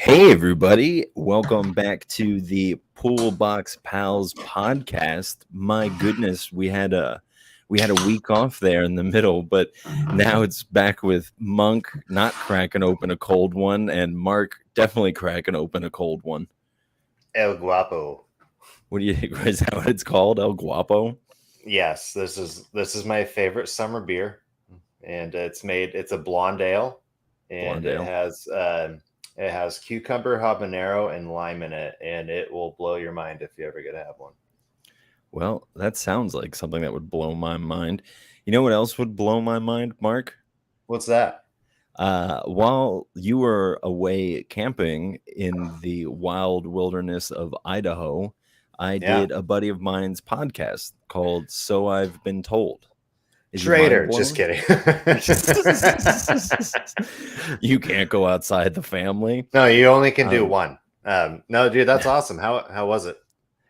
Hey everybody, welcome back to the Poolbox Pals podcast. My goodness, we had a week off there in the middle, but now it's back with Monk not cracking open a cold one and Mark definitely cracking open a cold one. El Guapo. What do you think? Is that what it's called? El Guapo? Yes, this is my favorite summer beer, and it's a blonde ale, and Blonde ale. it has cucumber, habanero, and lime in it, and it will blow your mind if you ever get to have one. Well, that sounds like something that would blow my mind. You know what else would blow my mind, Mark? What's that? While you were away camping in the wild wilderness of Idaho, I Yeah, did a buddy of mine's podcast called So I've Been Told. Is your mind traitor. Just blown? kidding. You can't go outside the family. No, you only can do Um, one. No, dude, that's awesome. How was it?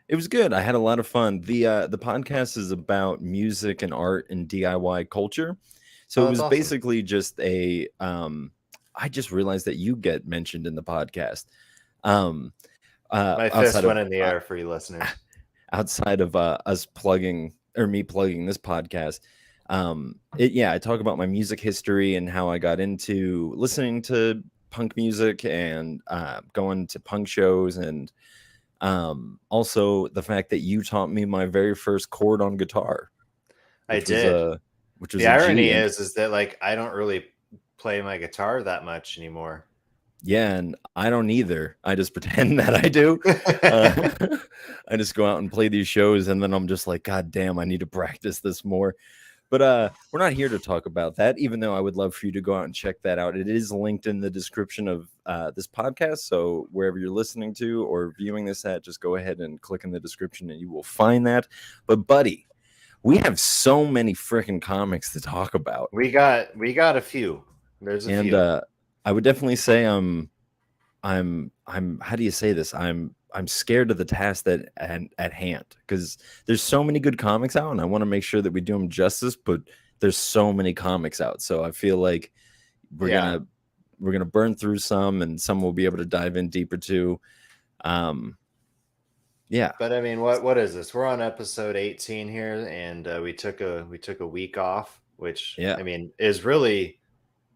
It was good. I had a lot of fun. The podcast is about music and art and DIY culture. So Oh, it that's was awesome. basically just a I just realized that you get mentioned in the podcast. Um My outside fist of went in the air for you listeners. outside of us plugging or me plugging this podcast. I talk about my music history and how I got into listening to punk music and going to punk shows and also the fact that you taught me my very first chord on guitar, I which was did. a which was The a irony G. And is that like I don't really play my guitar that much anymore. yeah, and I don't either. I just pretend that I do. I just go out and play these shows, and then I'm just like, God damn, I need to practice this more. But we're not here to talk about that, even though I would love for you to go out and check that out. It is linked in the description of this podcast. So wherever you're listening to or viewing this at, just go ahead and click in the description and you will find that. But buddy, we have so many freaking comics to talk about. We got a few. There's a And few. I would definitely say I'm how do you say this? I'm scared of the task that at hand because there's so many good comics out and I want to make sure that we do them justice, but there's so many comics out. So I feel like we're Yeah. gonna burn through some and some we'll be able to dive in deeper to. Yeah. But I mean, what is this? We're on episode 18 here, and we took a week off, which Yeah. I mean is really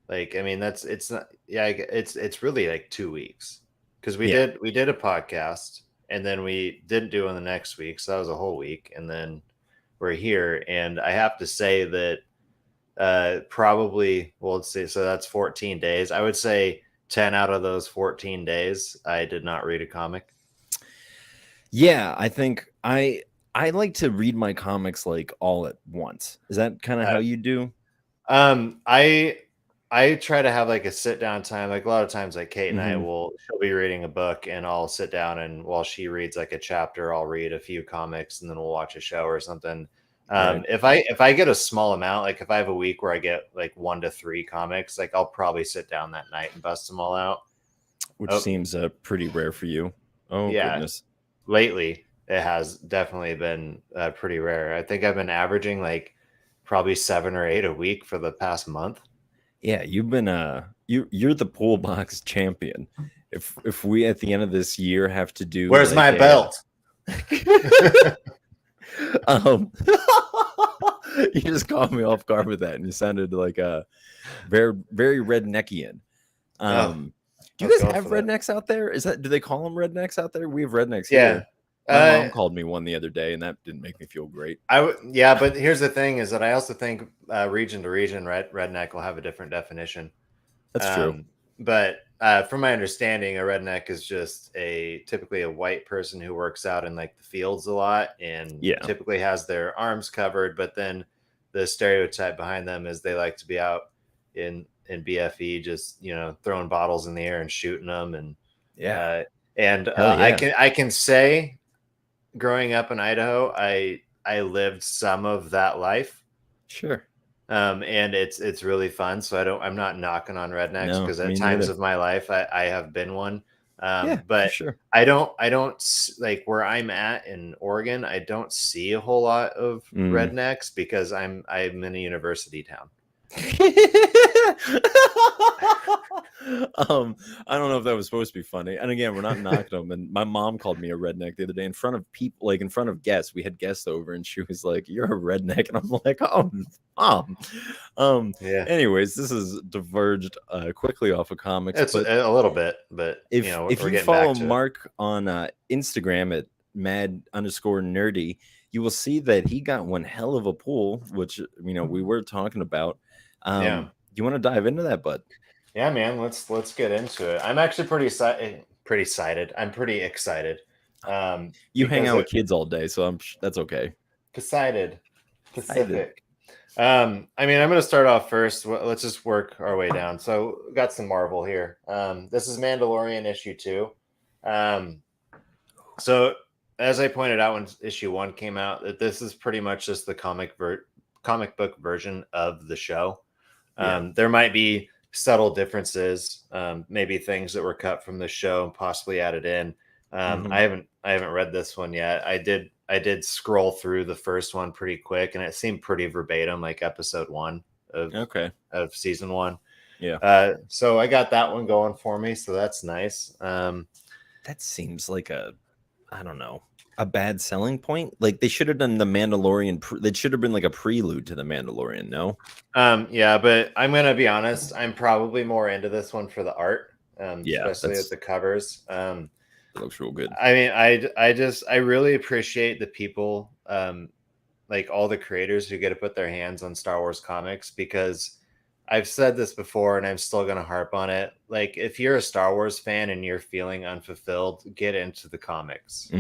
like I mean that's it's not yeah it's really like 2 weeks because Yeah. we did a podcast and then we didn't do it the next week, so that was a whole week, and then we're here, and I have to say that probably well let's see, so that's 14 days. I would say 10 out of those 14 days I did not read a comic. Yeah, I think I like to read my comics like all at once. Is that kind of how Uh, you do? I try to have like a sit down time. Like a lot of times, like Kate and I Hmm. she'll be reading a book and I'll sit down, and while she reads like a chapter, I'll read a few comics and then we'll watch a show or something. Right. If I get a small amount, like if I have a week where I get like 1 to 3 comics, like I'll probably sit down that night and bust them all out. Which Oh, seems pretty rare for you. Oh yeah. goodness. Lately, it has definitely been pretty rare. I think I've been averaging like probably 7 or 8 a week for the past month. Yeah, you've been you're the pool box champion. If we at the end of this year have to do Where's like my belt? um you just caught me off guard with that and you sounded like a very redneckian. Oh, Um do let's you guys go have for that. rednecks out there? Is that do they call them rednecks out there? We have rednecks Yeah. here. My Uh, mom called me one the other day and that didn't make me feel great. yeah, but here's the thing: is that I also think region to region, redneck will have a different definition. That's true. But from my understanding, a redneck is just typically a white person who works out in like the fields a lot and Yeah. typically has their arms covered. But then the stereotype behind them is they like to be out in BFE, just throwing bottles in the air and shooting them, Yeah. uh, Hell yeah. I can say, growing up in Idaho, I lived some of that life. Sure. And it's really fun. So I'm not knocking on rednecks No, because at me times neither. of my life I have been one. Yeah, for But sure. I don't like where I'm at in Oregon. I don't see a whole lot of Mm. rednecks because I'm in a university town. I don't know if that was supposed to be funny. And again, we're not knocking them. And my mom called me a redneck the other day in front of people, like in front of guests. We had guests over, and she was like, "You're a redneck," and I'm like, "Oh, mom." Yeah, Anyways, this is diverged quickly off of comics, it's but a little bit, but if you know, if we're you getting follow back to it. Mark on Instagram at mad_nerdy, you will see that he got one hell of a pull, which we were talking about. Yeah. You want to dive into that, bud? Yeah, man. Let's get into it. I'm actually pretty excited. I'm pretty excited. You hang Because out with kids all day, so that's okay. Pacific. I mean, I'm going to start off first. Let's just work our way down. So, got some Marvel here. This is Mandalorian issue 2. So, as I pointed out when issue 1 came out, that this is pretty much just the comic book version of the show. There might be subtle differences, maybe things that were cut from the show and possibly added in. I haven't read this one yet. I did scroll through the first one pretty quick, and it seemed pretty verbatim, like episode 1 of season 1. Yeah. So I got that one going for me, so that's nice. That seems like I don't know, a bad selling point. Like they should have done the Mandalorian. It should have been like a prelude to the Mandalorian. No. Yeah, but I'm gonna be honest. I'm probably more into this one for the art, especially with the covers. It looks real good. I mean, I really appreciate the people, like all the creators who get to put their hands on Star Wars comics, because I've said this before and I'm still going to harp on it. Like, if you're a Star Wars fan and you're feeling unfulfilled, get into the comics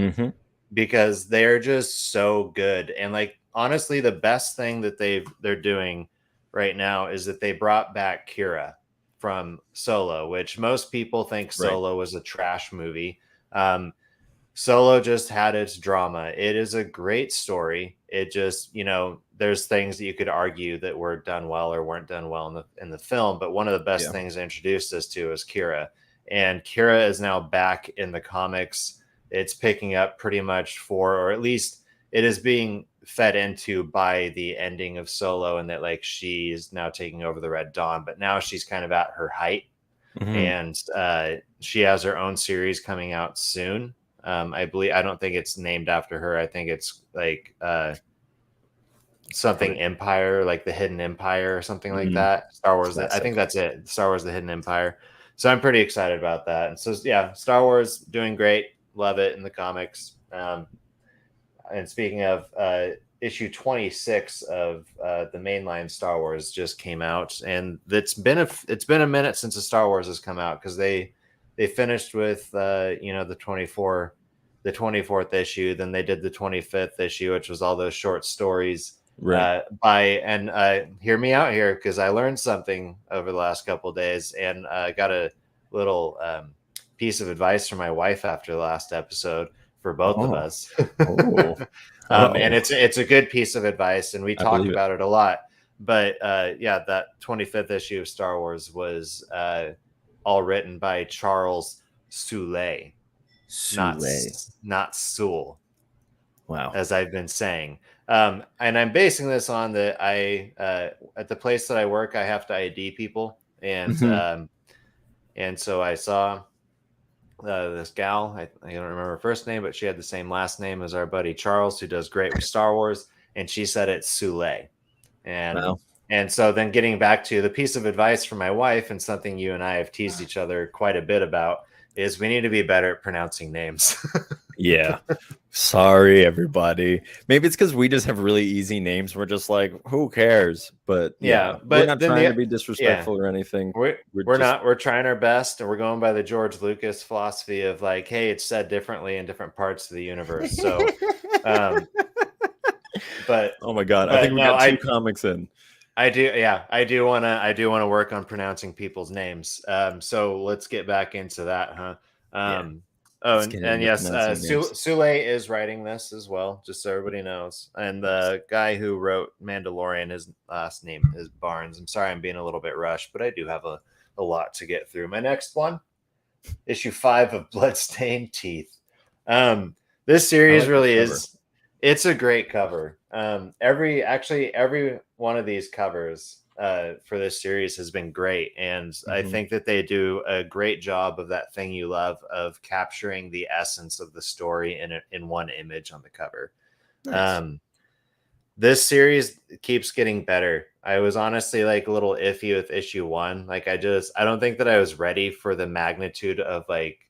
because they're just so good. And like, honestly, the best thing that they're doing right now is that they brought back Kira from Solo, which most people think Solo was a trash movie. Solo just had its drama. It is a great story. It just, there's things that you could argue that were done well or weren't done well in the film. But one of the best things they introduced us to is Kira. And Kira is now back in the comics. It's picking up pretty much or at least it is being fed into by the ending of Solo, and that like she's now taking over the Red Dawn, but now she's kind of at her height. And she has her own series coming out soon. I don't think it's named after her. I think it's like something Empire, like the Hidden Empire or something like that. Star Wars. I think that's it. Star Wars, the Hidden Empire. So I'm pretty excited about that. And so, yeah, Star Wars doing great. Love it in the comics. And speaking of issue 26 of the mainline Star Wars just came out, and it's been a minute since the Star Wars has come out, because they finished with the 24th issue, then they did the 25th issue, which was all those short stories. Hear me out here, because I learned something over the last couple of days, and got a little piece of advice from my wife after the last episode for both of us. And it's a good piece of advice, and we talked about it a lot. But that 25th issue of Star Wars was all written by Charles Soule, not Sewell. Wow. As I've been saying. And I'm basing this on that at the place that I work, I have to ID people. And and so I saw this gal, I don't remember her first name, but she had the same last name as our buddy Charles, who does great with Star Wars. And she said it's Soule. And so then getting back to the piece of advice from my wife, and something you and I have teased each other quite a bit about, is we need to be better at pronouncing names. Yeah. Sorry, everybody. Maybe it's because we just have really easy names. We're just like, who cares? But but we're not trying to be disrespectful or anything. We're not. We're trying our best, and we're going by the George Lucas philosophy of like, hey, it's said differently in different parts of the universe. So, but oh my god, I think we got 2 comics in. I do want to work on pronouncing people's names. So let's get back into that, huh? And yes, Soule is writing this as well, just so everybody knows. And the guy who wrote Mandalorian, his last name is Barnes. I'm sorry I'm being a little bit rushed, but I do have a lot to get through. My next one, issue 5 of Bloodstained Teeth. This series really it's a great cover. Every one of these covers for this series has been great, and I Mhm. think that they do a great job of that thing you love of capturing the essence of the story in one image on the cover. Nice. Um, this series keeps getting better. I was honestly like a little iffy with issue 1. Like I don't think that I was ready for the magnitude of like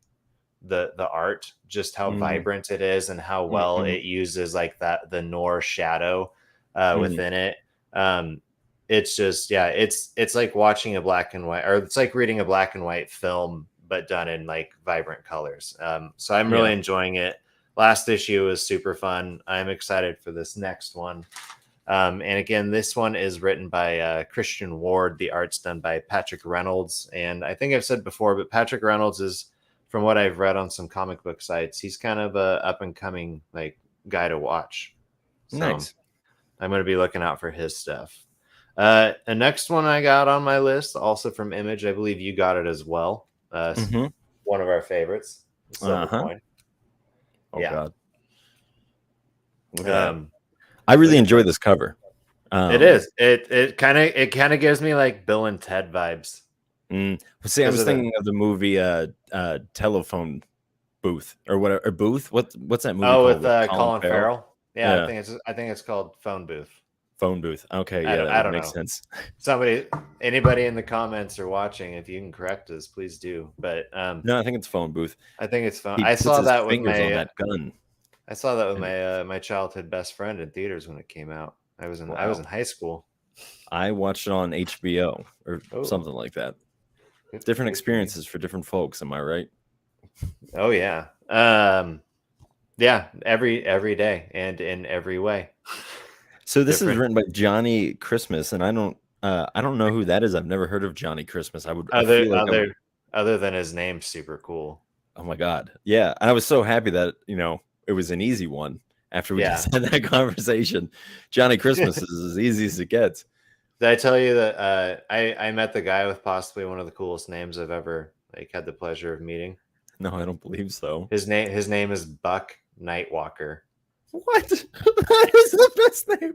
the art, just how Mm, vibrant it is and how well mhm, it uses like that the noir shadow mm. within it. Um, it's just it's like watching a black and white, or it's like reading a black and white film, but done in like vibrant colors. So I'm Yeah. really enjoying it. Last issue was super fun. I'm excited for this next one. And again, this one is written by Christian Ward. The art's done by Patrick Reynolds. And I think I've said before, but Patrick Reynolds is, from what I've read on some comic book sites, he's kind of a up and coming like guy to watch. So Nice. I'm going to be looking out for his stuff. The next one I got on my list, also from Image, I believe you got it as well. Mhm. One of our favorites, Silver Uh-huh. Coin. Oh Yeah. god. Look at that. Um, I really look at enjoy that. this cover. It Um, is. It kind of gives me like Bill and Ted vibes See, I because was of the thinking of the movie Telephone Booth or whatever, or Booth. What's that movie called with with Colin Colin Farrell? Farrell. Yeah, Yeah, I think it's called Phone Booth. Phone Booth. Okay, I yeah, don't that I would don't make know. sense. Anybody in the comments or watching, if you can correct us, please do. But No, I think it's Phone Booth. I think it's fun. He puts his fingers on that gun. I saw that with And my childhood best friend in theaters when it came out. I was wow. in high school. I watched it on HBO or Oh, something like that. Different good for you. experiences for different folks, am I right? Oh yeah. Yeah, every day and in every way. So this is Different written by Johnny Christmas, and I don't know who that is. I've never heard of Johnny Christmas. I other feel like I would. other other than his name, super cool. Oh my god, yeah. I was so happy that it was an easy one after we Yeah. just had that conversation. Johnny Christmas Did is as easy as it gets. I tell you that I met the guy with possibly one of the coolest names I've ever like had the pleasure of meeting? No, I don't believe so. His name is Buck Nightwalker. What? That is the best name.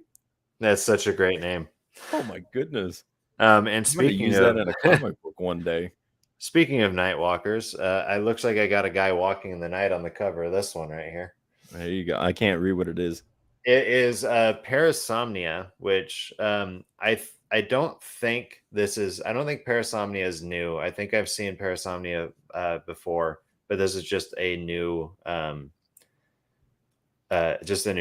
That's such a great name. Oh my goodness. And I'm gonna use that in a comic book one day. speaking of Nightwalkers, it looks like I got a guy walking in the night on the cover of this one right here. There you go. I can't read what it is. It is Parasomnia, which I don't think I don't think Parasomnia is new. I think I've seen Parasomnia before, but this is just a new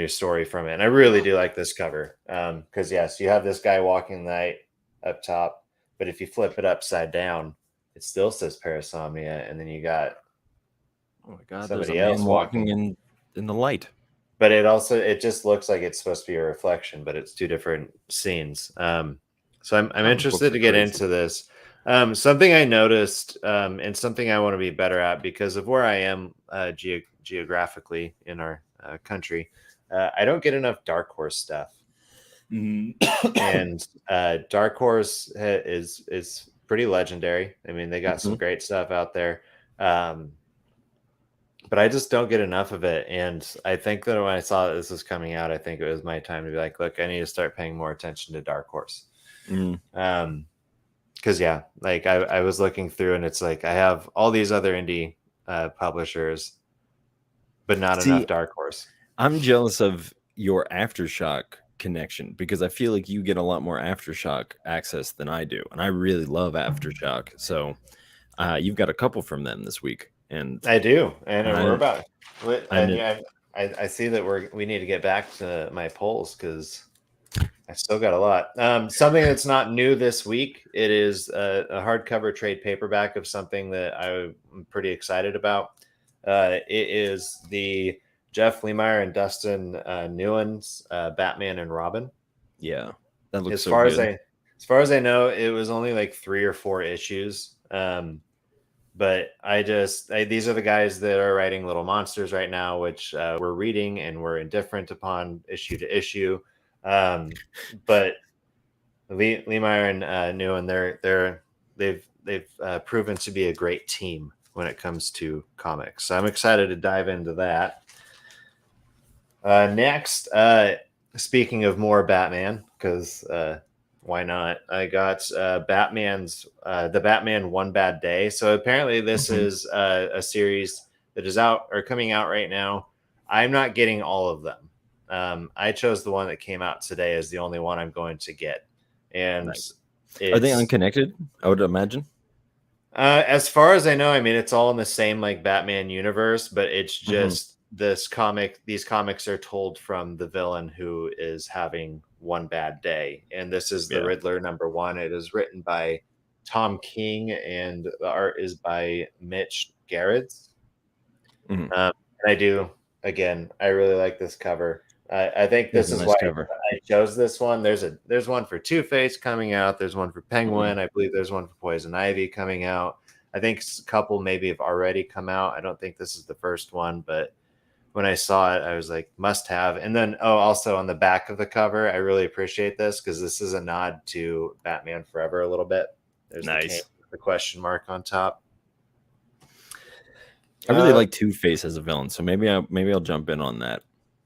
story from it. And I really do like this cover. Because yes, you have this guy walking the night up top, but if you flip it upside down, it still says Parasomnia, and then you got Oh my god, there's a somebody man else walking walking. in the light. But it just looks like it's supposed to be a reflection, but it's two different scenes. So I'm Comic books interested are to get crazy. into this. Something I noticed, and something I want to be better at because of where I am geographically in our country. I don't get enough Dark Horse stuff, and Dark Horse is pretty legendary. I mean, they got some Mhm. great stuff out there. Um, but I just don't get enough of it. And I think that when I saw that this was coming out, I think it was my time to be like, look, I need to start paying more attention to Dark Horse. Mm. Because yeah, like I was looking through and it's like I have all these other indie publishers, but not enough See, Dark Horse. I'm jealous of your Aftershock connection because I feel like you get a lot more Aftershock access than I do, and I really love Aftershock. So you've got a couple from them this week, and I do, and we're I about. I And kn- yeah, I see that we need to get back to my polls because I still got a lot. Something that's not new this week. It is a hardcover trade paperback of something that I'm pretty excited about. It is the Jeff Lemire and Dustin Nguyen's Batman and Robin. yeah, that looks As so far as good. I know, it was only like 3 or 4 issues. But these are the guys that are writing Little Monsters right now, which we're reading and we're indifferent upon issue to issue. But Lemire and Nguyen, they've proven to be a great team when it comes to comics. So I'm excited to dive into that. Next, speaking of more Batman, because Why not? I got Batman's the Batman One Bad Day. So apparently this is a series that is out or coming out right now. I'm not getting all of them. I chose the one that came out today as the only one I'm going to get. And Nice. Are they unconnected? I would imagine. As far as I know, I mean, it's all in the same like Batman universe, but it's just this comic. These comics are told from the villain who is having one bad day, and this is the Riddler #1. It is written by Tom King, and the art is by Mitch Gerrits. And I really like this cover. I think this is why I chose this one. There's one for Two-Face coming out. There's one for Penguin. I believe there's one for Poison Ivy coming out. I think a couple maybe have already come out. I don't think this is the first one, but when I saw it, I was like, must have. And then, also on the back of the cover, I really appreciate this because this is a nod to Batman Forever a little bit. There's the question mark on top. I really like Two-Face as a villain, so maybe I'll jump in on that.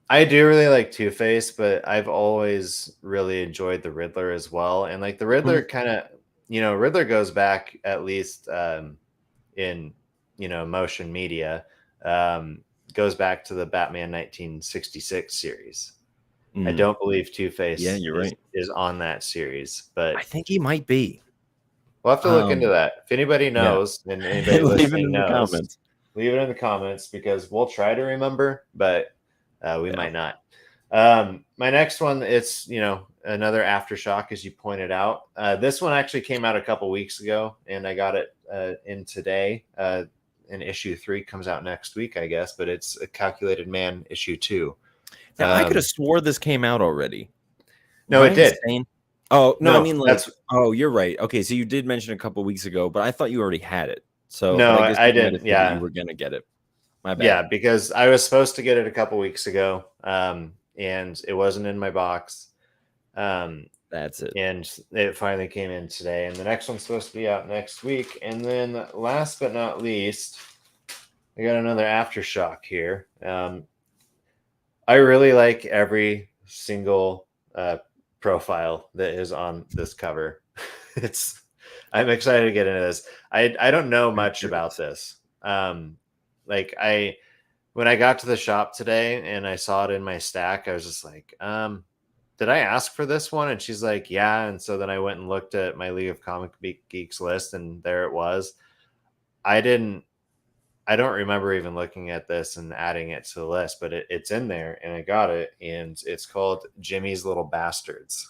I do really like Two-Face, but I've always really enjoyed the Riddler as well. And like the Riddler kind of, Riddler goes back at least in, motion media, goes back to the Batman 1966 series. I don't believe Two-Face is on that series, but I think he might be. We'll have to look into that. If anybody knows, and anybody listening knows, leave it in the comments because we'll try to remember, but we might not. My next one, it's another Aftershock, as you pointed out. This one actually came out a couple weeks ago, and I got it in today. And issue 3 comes out next week, I guess, but it's a Calculated Man issue 2. Now, I could have swore this came out already. No, it did. Oh no, I mean oh, you're right. Okay, so you did mention a couple weeks ago, but I thought you already had it. So no, I didn't. Yeah, you were gonna get it. My bad. Yeah, because I was supposed to get it a couple weeks ago, and it wasn't in my box. That's it. And it finally came in today, and the next one's supposed to be out next week. And then, last but not least, I got another Aftershock here. I really like every single profile that is on this cover. I'm excited to get into this. I don't know much about this. Like when I got to the shop today and I saw it in my stack, I was just like, did I ask for this one? And she's like, yeah. And so then I went and looked at my League of Comic Geeks list, and there it was. I don't remember even looking at this and adding it to the list, but it's in there, and I got it, and it's called Jimmy's Little Bastards.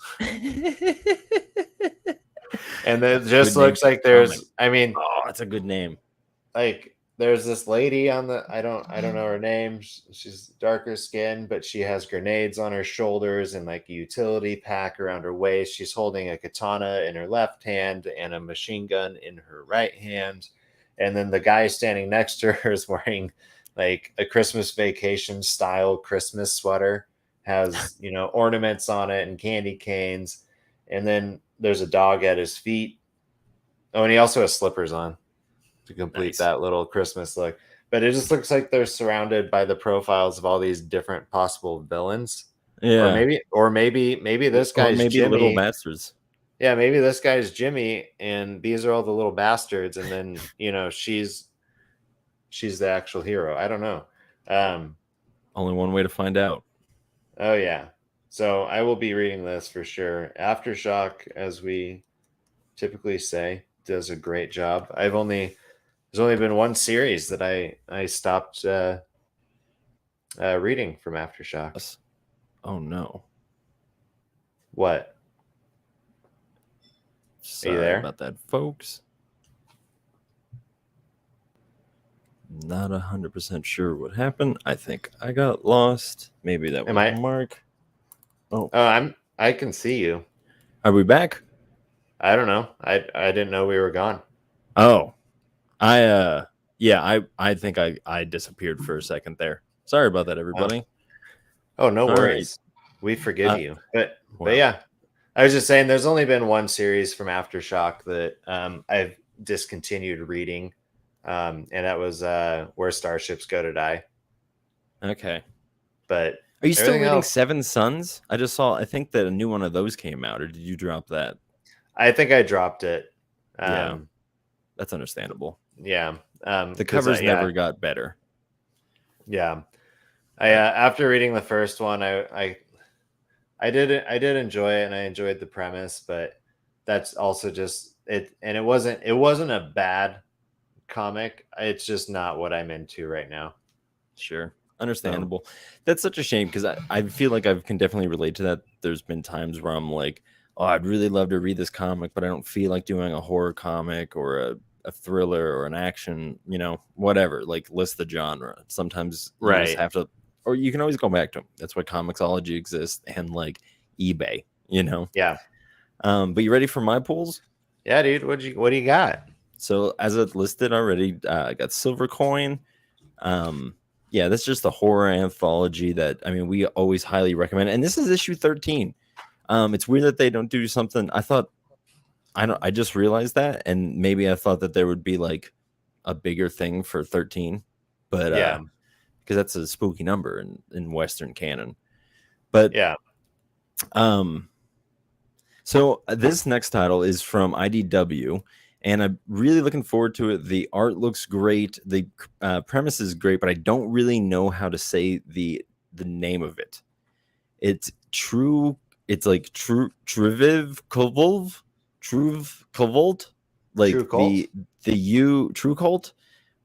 And it just looks like there's, I mean, oh, that's a good name. Like there's this lady on the, I don't know her name. She's darker skin, but she has grenades on her shoulders and like a utility pack around her waist. She's holding a katana in her left hand and a machine gun in her right hand. And then the guy standing next to her is wearing like a Christmas Vacation style Christmas sweater, has, ornaments on it and candy canes. And then there's a dog at his feet. Oh, and he also has slippers on to complete that little Christmas look. But it just looks like they're surrounded by the profiles of all these different possible villains. Yeah. Or maybe this guy's Jimmy. Little bastards. Yeah, maybe this guy's Jimmy, and these are all the little bastards, and then she's the actual hero. I don't know. Only one way to find out. Oh yeah. So I will be reading this for sure. Aftershock, as we typically say, does a great job. There's only been one series that I stopped reading from Aftershock. Oh no. What? Sorry Are you there about that, folks? Not 100% sure what happened. I think I got lost. Maybe that was Mark. Oh, I can see you. Are we back? I don't know. I didn't know we were gone. Oh, I think I disappeared for a second there. Sorry about that, everybody. Oh, no worries. Right. We forgive you. But yeah, I was just saying there's only been one series from Aftershock that I've discontinued reading. And that was Where Starships Go to Die. Okay. But Are you still Everything reading else, Seven Sons? I think that a new one of those came out, or did you drop that? I think I dropped it. Yeah, that's understandable. Yeah. The Because covers yeah, never got better. yeah. I after reading the first one, I did enjoy it, and I enjoyed the premise, but that's also just it. And it wasn't a bad comic. It's just not what I'm into right now. Sure. So Understandable. That's such a shame because I feel like I can definitely relate to that. There's been times where I'm like, oh, I'd really love to read this comic, but I don't feel like doing a horror comic or a thriller or an action, whatever, like list the genre. Sometimes you just right. have to, or you can always go back to them. That's why Comixology exists and like eBay, Yeah. But you ready for my pools? Yeah, dude. What do you got? So as I've listed already, I got Silver Coin. Yeah, that's just a horror anthology that we always highly recommend. And this is issue 13. It's weird that they don't do something. I just realized that, and maybe I thought that there would be like a bigger thing for 13, but Yeah. because that's a spooky number in Western canon. But Yeah. So this next title is from IDW, and I'm really looking forward to it. The art looks great. The premise is great, but I don't really know how to say the name of it. It's true. It's like Truviv Kovolv, Truv Kovolt, True like Cult. the U True Cult,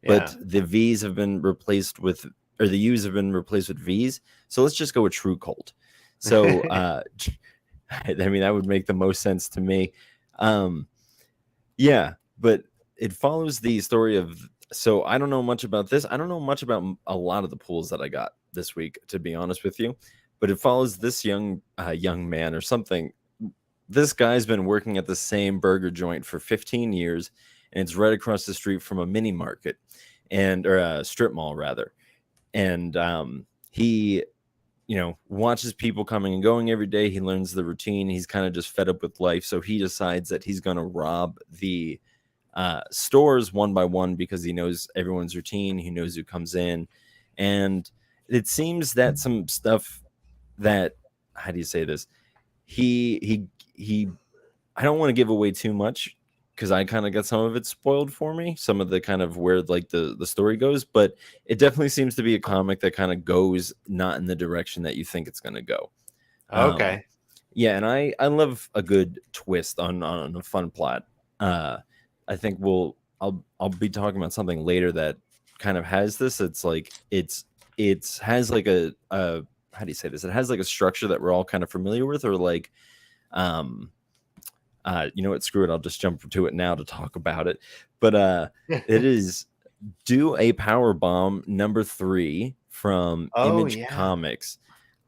Yeah. but the V's have been replaced with, or the U's have been replaced with V's. So let's just go with True Cult. So that would make the most sense to me. Yeah, but it follows the story of. So I don't know much about this. I don't know much about a lot of the pools that I got this week, to be honest with you. But it follows this young man or something. This guy's been working at the same burger joint for 15 years, and it's right across the street from a mini market, or a strip mall rather. And he watches people coming and going every day. He learns the routine. He's kind of just fed up with life. So he decides that he's going to rob the stores one by one because he knows everyone's routine. He knows who comes in. And it seems that some stuff that, how do you say this? He I don't want to give away too much because I kind of got some of it spoiled for me, some of the kind of where like the story goes, but it definitely seems to be a comic that kind of goes not in the direction that you think it's going to go. Okay. Yeah, and I love a good twist on a fun plot. I think I'll be talking about something later that kind of has this. It's like it has like a how do you say this? It has like a structure that we're all kind of familiar with, or like you know what? Screw it. I'll just jump to it now to talk about it. But it is Do a Power Bomb #3 from Oh Image yeah. Comics.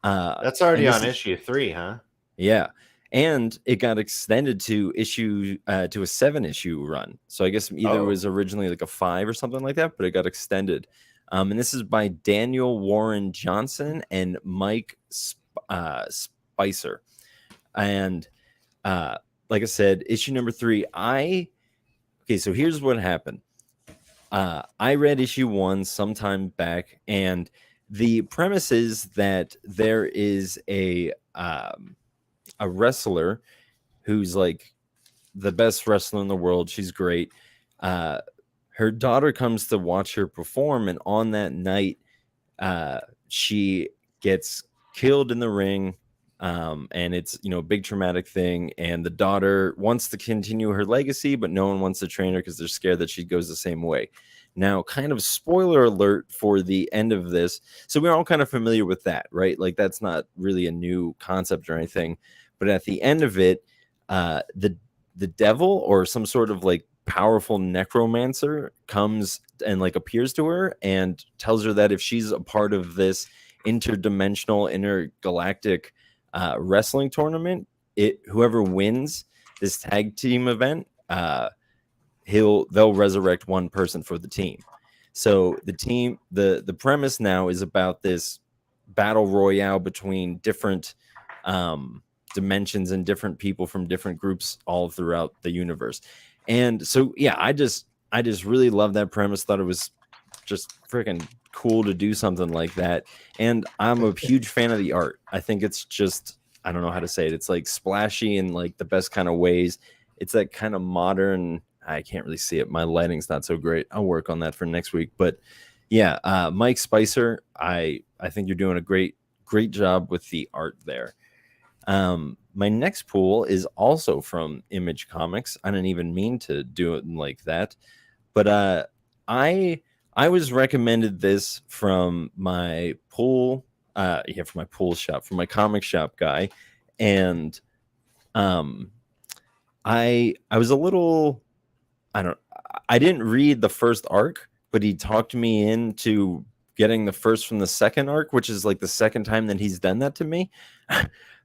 That's And already this on is, issue 3, huh? yeah. And it got extended to a 7-issue run. So I guess either it Oh. was originally like a 5 or something like that, but it got extended. And this is by Daniel Warren Johnson and Mike Spicer. And like I said, issue #3. So here's what happened. I read issue 1 sometime back, and the premise is that there is a wrestler who's like the best wrestler in the world. She's great. Her daughter comes to watch her perform, and on that night, she gets killed in the ring. And it's a big traumatic thing, and the daughter wants to continue her legacy, but no one wants to train her because they're scared that she goes the same way. Now, kind of spoiler alert for the end of this. So we're all kind of familiar with that, right? Like that's not really a new concept or anything, but at the end of it, the devil or some sort of like powerful necromancer comes and like appears to her and tells her that if she's a part of this interdimensional, intergalactic wrestling tournament, whoever wins this tag team event, they'll resurrect one person for the team. So the premise now is about this battle royale between different dimensions and different people from different groups all throughout the universe. And so yeah, I just really love that premise. Thought it was just freaking cool to do something like that. And I'm a huge fan of the art. I think it's just, I don't know how to say it. It's like splashy in like the best kind of ways. It's that kind of modern. I can't really see it. My lighting's not so great. I'll work on that for next week. But yeah, Mike Spicer, I think you're doing a great job with the art there. My next pool is also from Image Comics. I didn't even mean to do it like that, but I was recommended this from my pool, from my pool shop, from my comic shop guy, and I was a little, I didn't read the first arc, but he talked me into getting the first from the second arc, which is like the second time that he's done that to me.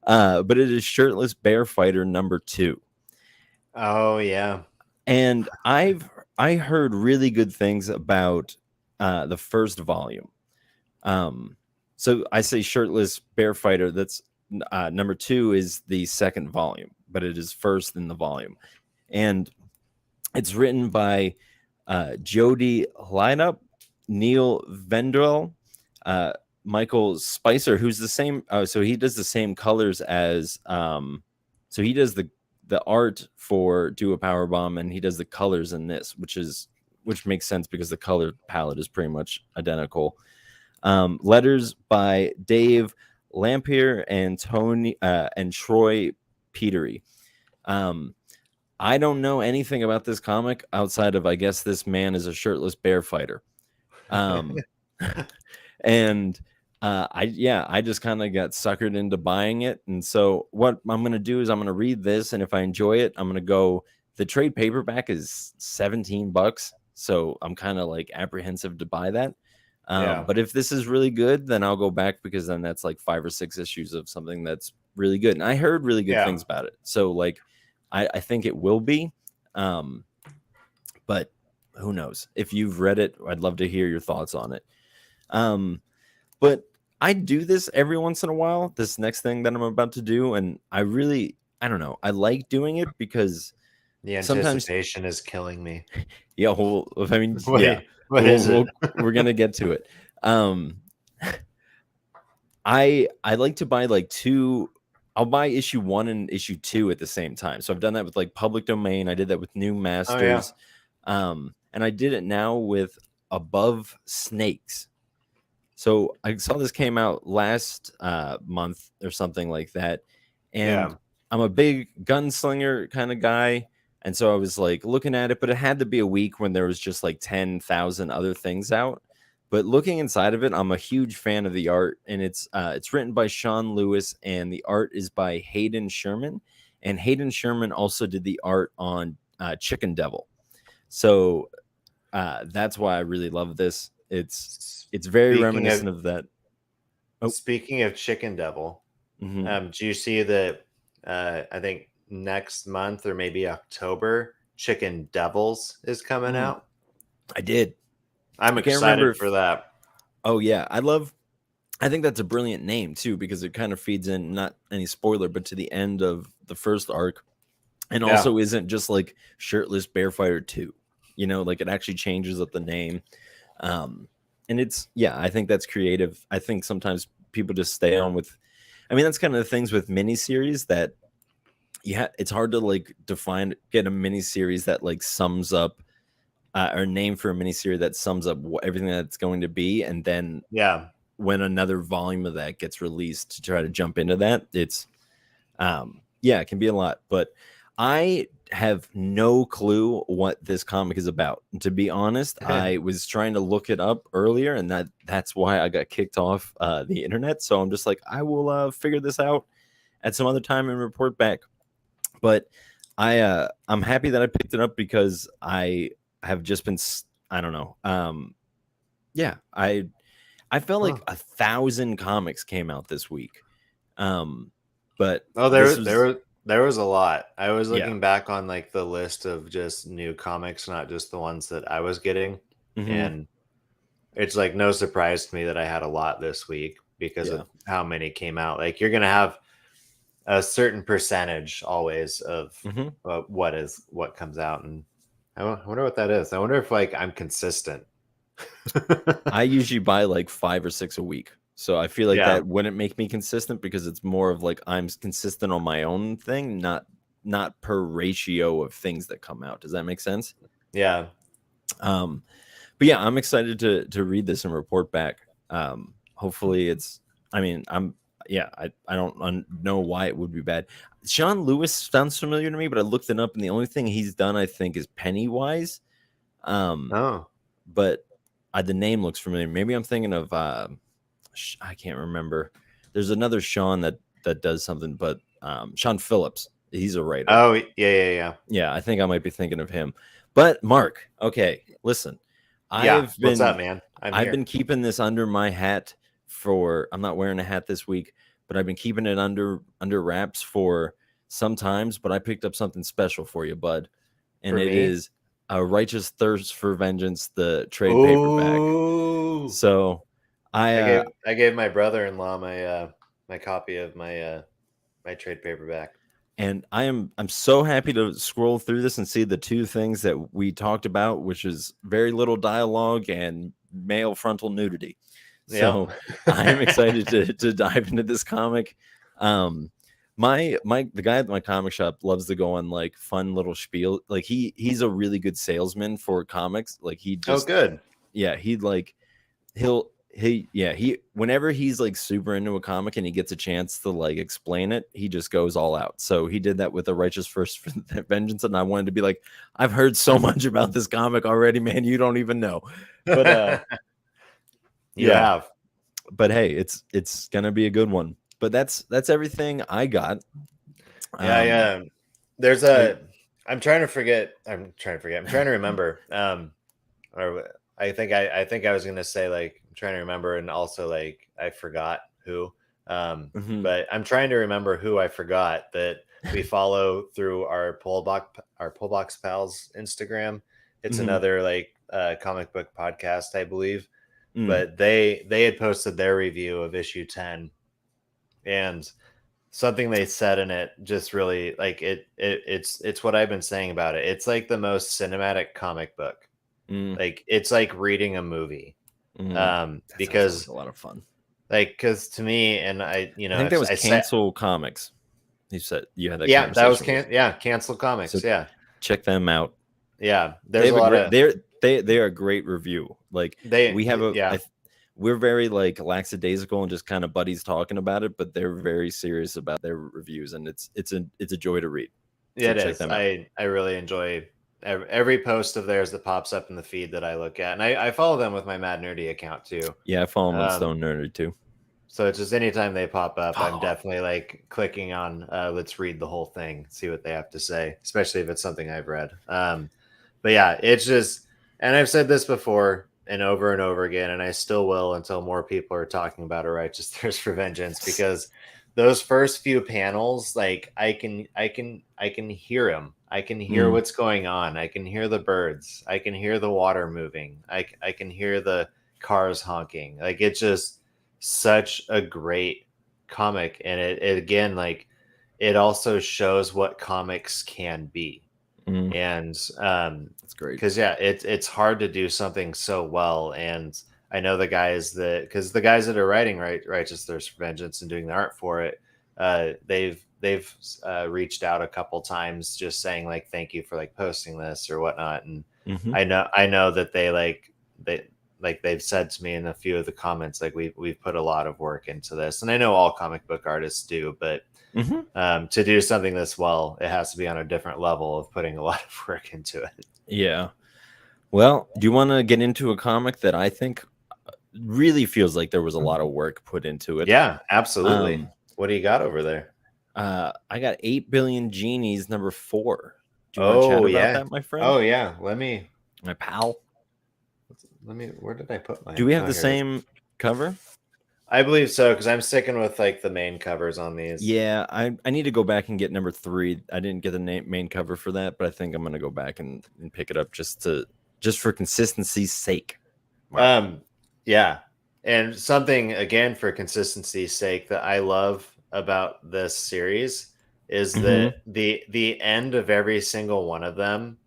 But it is Shirtless Bear Fighter #2. Oh yeah. And I heard really good things about the first volume. So I say Shirtless Bear Fighter. That's #2 is the second volume, but it is first in the volume, and it's written by Jody Lineup, Neil Vendrell, Michael Spicer, who's the same. So he does the same colors as. So he does the art for Do a Powerbomb, and he does the colors in this, which makes sense because the color palette is pretty much identical. Letters by Dave Lampier and Tony and Troy Petery. I don't know anything about this comic outside of, I guess, this man is a shirtless bear fighter. And I just kind of got suckered into buying it. And so what I'm going to do is I'm going to read this, and if I enjoy it, I'm going to go. The trade paperback is $17, so I'm kind of like apprehensive to buy that. But if this is really good, then I'll go back, because then that's like 5 or 6 issues of something that's really good. And I heard really good things about it. So like, I think it will be. But who knows? If you've read it, I'd love to hear your thoughts on it. But I do this every once in a while, this next thing that I'm about to do. And I don't know. I like doing it because the anticipation is killing me. Yeah. Well, I mean, what is it? We're going to get to it. I like to buy like 2. I'll buy issue 1 and issue 2 at the same time. So I've done that with like Public Domain. I did that with New Masters. And I did it now with Above Snakes. So I saw this came out last month or something like that. And I'm a big gunslinger kind of guy. And so I was like looking at it, but it had to be a week when there was just like 10,000 other things out. But looking inside of it, I'm a huge fan of the art, and it's written by Sean Lewis, and the art is by Hayden Sherman. And Hayden Sherman also did the art on Chicken Devil. So that's why I really love this. It's very reminiscent of that. Speaking of Chicken Devil, do you see that? I think next month or maybe October, Chicken Devils is coming out. I did. I'm excited for that. Oh yeah, I think that's a brilliant name too, because it kind of feeds in, not any spoiler, but to the end of the first arc, and also isn't just like Shirtless Bear Fighter 2. You know, like it actually changes up the name. And it's I think that's creative. I think sometimes people just stay on with. I mean, that's kind of the things with miniseries that it's hard to like get a miniseries that like sums up. Or name for a miniseries that sums up everything that's going to be, and then when another volume of that gets released, to try to jump into that, it's it can be a lot. But I have no clue what this comic is about. And to be honest, I was trying to look it up earlier, and that's why I got kicked off the internet. So I'm just like, I will figure this out at some other time and report back. But I'm happy that I picked it up, because I have just been, I don't know. I felt like 1,000 comics came out this week. But there was a lot. I was looking back on like the list of just new comics, not just the ones that I was getting. And it's like no surprise to me that I had a lot this week because of how many came out. Like you're going to have a certain percentage always of what comes out, and I wonder what that is. I wonder if like I'm consistent. I usually buy like 5 or 6 a week. So I feel like that wouldn't make me consistent because it's more of like I'm consistent on my own thing, not per ratio of things that come out. Does that make sense? Yeah. But yeah, I'm excited to read this and report back. Hopefully it's, I mean, I don't know why it would be bad. Sean Lewis sounds familiar to me, but I looked it up and the only thing he's done, I think, is Pennywise. But the name looks familiar. Maybe I'm thinking of, I can't remember. There's another Sean that does something, but Sean Phillips, he's a writer. Oh, yeah. Yeah, I think I might be thinking of him. But Mark, okay, listen. What's up, man? I've been keeping this under my hat I'm not wearing a hat this week, but I've been keeping it under wraps for some times, but I picked up something special for you, bud. And it is A Righteous Thirst for Vengeance, the trade paperback. So I gave my brother-in-law my copy of my trade paperback. And I'm so happy to scroll through this and see the two things that we talked about, which is very little dialogue and male frontal nudity. So I'm excited to dive into this comic. The guy at my comic shop loves to go on like fun little spiel. Like he's a really good salesman for comics. Like he just good. Yeah, he whenever he's like super into a comic and he gets a chance to like explain it, he just goes all out. So he did that with A Righteous First for Vengeance, and I wanted to be like, I've heard so much about this comic already, man, you don't even know. But you have. But hey, it's gonna be a good one. But that's everything I got. There's I'm trying to remember. Or I think I was gonna say like I'm trying to remember, and also like I forgot who. But I'm trying to remember who I forgot that we follow through our pullboxpals Instagram. It's another like comic book podcast, I believe. But they had posted their review of issue 10, and something they said in it just really like it's what I've been saying about it. It's like the most cinematic comic book. Like it's like reading a movie. Because a lot of fun. Like, because to me, and I think that was Cancel Comics. You said you had that. Yeah, that was Cancel Comics. So check them out. Yeah, there's a lot of they are a great review. Like we're very like lackadaisical and just kind of buddies talking about it, but they're very serious about their reviews, and it's a joy to read. So it is. I really enjoy every post of theirs that pops up in the feed that I look at, and I follow them with my Mad Nerdy account too. Yeah, I follow them on Stone Nerdy too. So it's just anytime they pop up, I'm definitely like clicking on let's read the whole thing, see what they have to say, especially if it's something I've read. But yeah, it's just, and I've said this before and over again, and I still will until more people are talking about A Righteous Thirst for Vengeance, because those first few panels, like I can hear them. I can hear what's going on. I can hear the birds. I can hear the water moving. I can hear the cars honking. Like it's just such a great comic, and it again, like it also shows what comics can be. And that's great, because it's hard to do something so well. And I know the guys that are writing Righteous Thirst for Vengeance and doing the art for it, they've reached out a couple times just saying like thank you for like posting this or whatnot. And I know that they've said to me in a few of the comments like we've put a lot of work into this, and I know all comic book artists do, but to do something this well, it has to be on a different level of putting a lot of work into it. Yeah. Well, do you want to get into a comic that I think really feels like there was a lot of work put into it? Yeah, absolutely. What do you got over there? I got 8 Billon Genies number 4. Do you want to chat about that, my friend? Oh yeah, my pal. Where did I put my? Do we have the same cover? I believe so, because I'm sticking with like the main covers on these. Yeah, I need to go back and get number 3. I didn't get the main cover for that, but I think I'm gonna go back and pick it up just for consistency's sake. Yeah, and something again for consistency's sake that I love about this series is that the end of every single one of them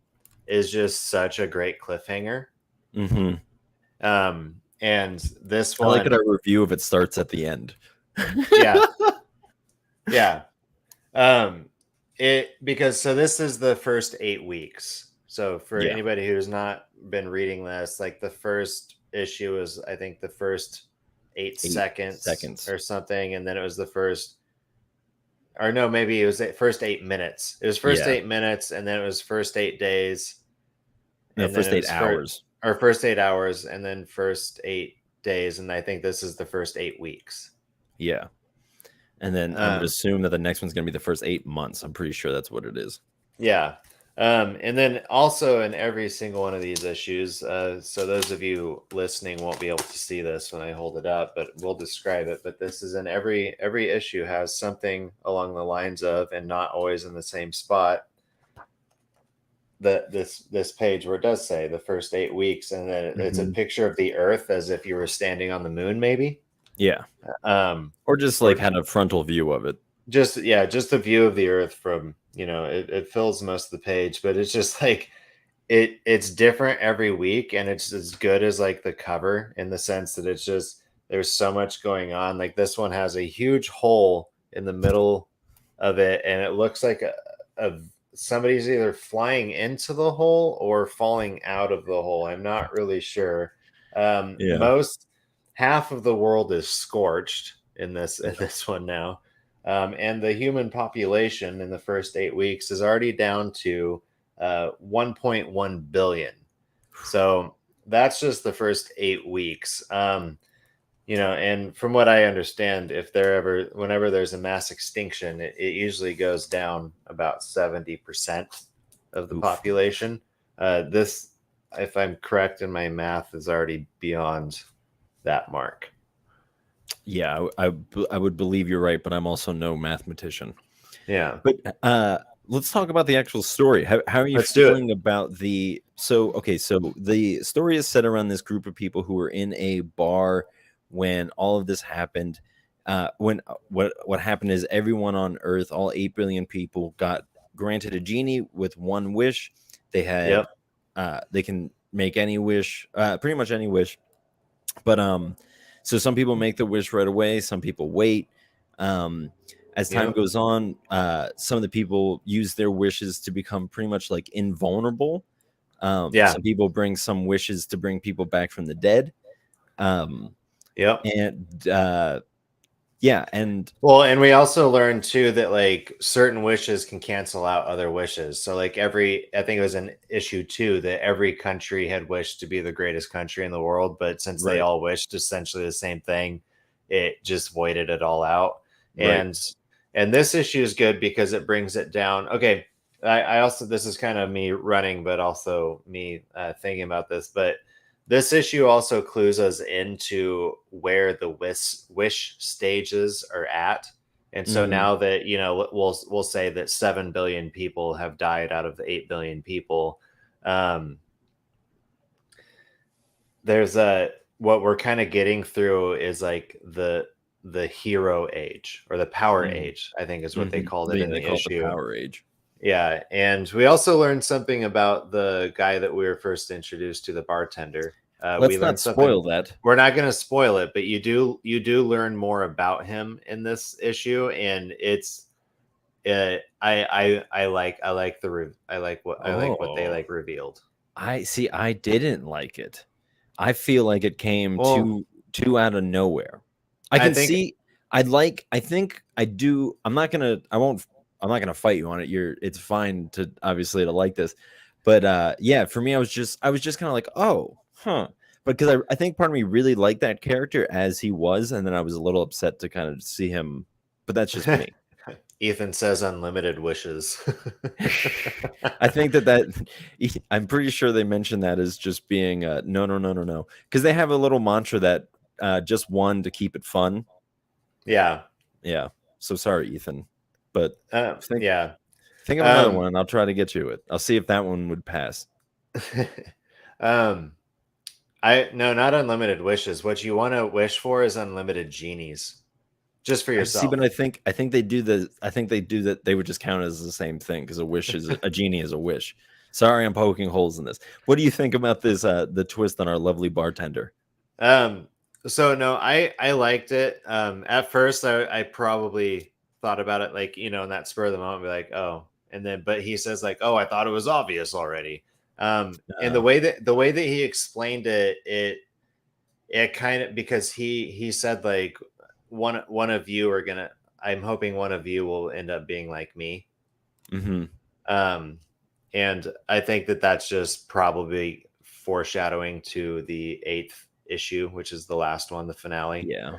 is just such a great cliffhanger. And this I like it. one, Our review of it starts at the end. yeah, yeah. Because so this is the first 8 weeks. So for Yeah. anybody who's not been reading this, like the first issue is, I think, the first 8 seconds 8 seconds. or something, and then it was the first, or no, maybe it was the first 8 minutes. It was first Yeah. 8 minutes, and then it was first 8 days, No, and then first it 8 was hours. first 8 hours, and then first 8 days, and I think this is the first 8 weeks. Yeah. And then I would assume that the next one's going to be the first 8 months. I'm pretty sure that's what it is. Yeah. And then also in every single one of these issues, so those of you listening won't be able to see this when I hold it up, but we'll describe it. But this is in every issue has something along the lines of, and not always in the same spot, this page where it does say the first 8 weeks, and then it's a picture of the Earth as if you were standing on the moon, maybe. Yeah. Um, Or just like had a frontal view of it. just a view of the Earth from, it fills most of the page, but it's just like it's different every week, and it's as good as like the cover, in the sense that it's just, there's so much going on. Like this one has a huge hole in the middle of it, and it looks like a somebody's either flying into the hole or falling out of the hole. I'm not really sure. Yeah. Most half of the world is scorched in this one now. And the human population in the first 8 weeks is already down to 1.1 billion. So that's just the first 8 weeks. And from what I understand, whenever there's a mass extinction, it usually goes down about 70% of the population. This, if I'm correct in my math, is already beyond that mark. Yeah, I would believe you're right, but I'm also no mathematician. Yeah. But let's talk about the actual story. How are you feeling about the? So the story is set around this group of people who were in a bar when all of this happened. What happened is everyone on Earth, all 8 billion people, got granted a genie with one wish. They had they can make any wish, pretty much any wish. But so some people make the wish right away, some people wait. As time goes on, some of the people use their wishes to become pretty much like invulnerable. Some people bring some wishes to bring people back from the dead. And and we also learned too that like certain wishes can cancel out other wishes. So like I think it was in issue 2 that every country had wished to be the greatest country in the world, but since they all wished essentially the same thing, it just voided it all out. And this issue is good because it brings it down. Okay, I also, this is kind of me running, but also me thinking about this, but this issue also clues us into where the wish stages are at. And so now that, we'll say that 7 billion people have died out of the 8 billion people. There's what we're kind of getting through is like the hero age, or the power age, I think is what they called it in the issue. The power age. Yeah, and we also learned something about the guy that we were first introduced to, the bartender. Let's not spoil that. We're not going to spoil it, but you do learn more about him in this issue, and it's I like what they like revealed. I didn't like it. I feel like it came too out of nowhere. I'm not gonna fight you on it. It's fine to obviously to like this. But for me, I was just kind of like, oh, huh. Because I think part of me really liked that character as he was, and then I was a little upset to kind of see him. But that's just me. Ethan says unlimited wishes. I think I'm pretty sure they mentioned that as just being no, because they have a little mantra that just one to keep it fun. Yeah. So sorry, Ethan, but think of another one, and I'll try to get you it. I'll see if that one would pass. No, not unlimited wishes. What you want to wish for is unlimited genies, just for yourself. See, but I think they do that. They would just count as the same thing, because a wish is a genie is a wish. Sorry, I'm poking holes in this. What do you think about this? The twist on our lovely bartender. So no, I liked it. At first, I probably thought about it like, in that spur of the moment, be like, oh, and then but he says like, oh, I thought it was obvious already. And the way that he explained it, it kind of, because he said like one of you are gonna. I'm hoping one of you will end up being like me. Mm-hmm. And I think that that's just probably foreshadowing to the 8th issue, which is the last one, the finale. Yeah.